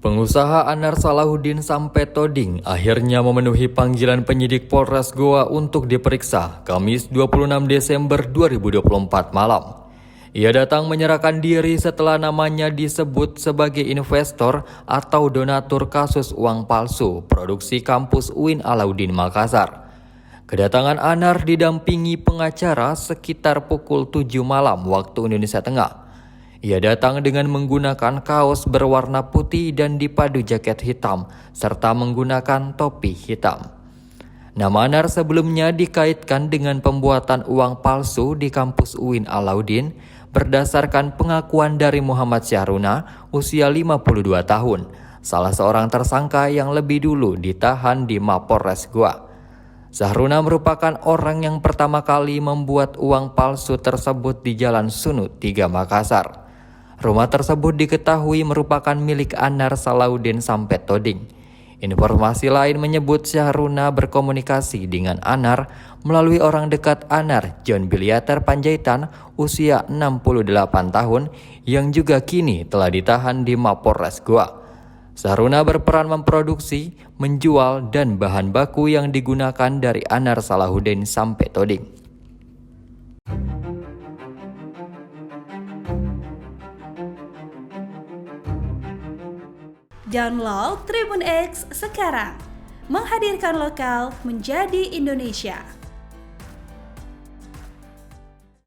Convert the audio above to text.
Pengusaha Anar Salahuddin sampai toding akhirnya memenuhi panggilan penyidik Polres Goa untuk diperiksa Kamis 26 Desember 2024 malam. Ia datang menyerahkan diri setelah namanya disebut sebagai investor atau donatur kasus uang palsu produksi kampus UIN Alauddin Makassar. Kedatangan Anar didampingi pengacara sekitar pukul 7 malam waktu Indonesia Tengah. Ia datang dengan menggunakan kaos berwarna putih dan dipadu jaket hitam, serta menggunakan topi hitam. Nama Anar sebelumnya dikaitkan dengan pembuatan uang palsu di kampus UIN Alauddin berdasarkan pengakuan dari Muhammad Syahruna, usia 52 tahun, salah seorang tersangka yang lebih dulu ditahan di Mapolres Goa. Syahruna merupakan orang yang pertama kali membuat uang palsu tersebut di Jalan Sunut 3 Makassar. Rumah tersebut diketahui merupakan milik Anar Salahuddin sampai toding. Informasi lain menyebut Syahruna berkomunikasi dengan Anar melalui orang dekat Anar, John Biliater Panjaitan, usia 68 tahun, yang juga kini telah ditahan di Mapolres Goa. Syahruna berperan memproduksi, menjual, dan bahan baku yang digunakan dari Anar Salahuddin sampai toding. Download Tribun X sekarang, menghadirkan lokal menjadi Indonesia.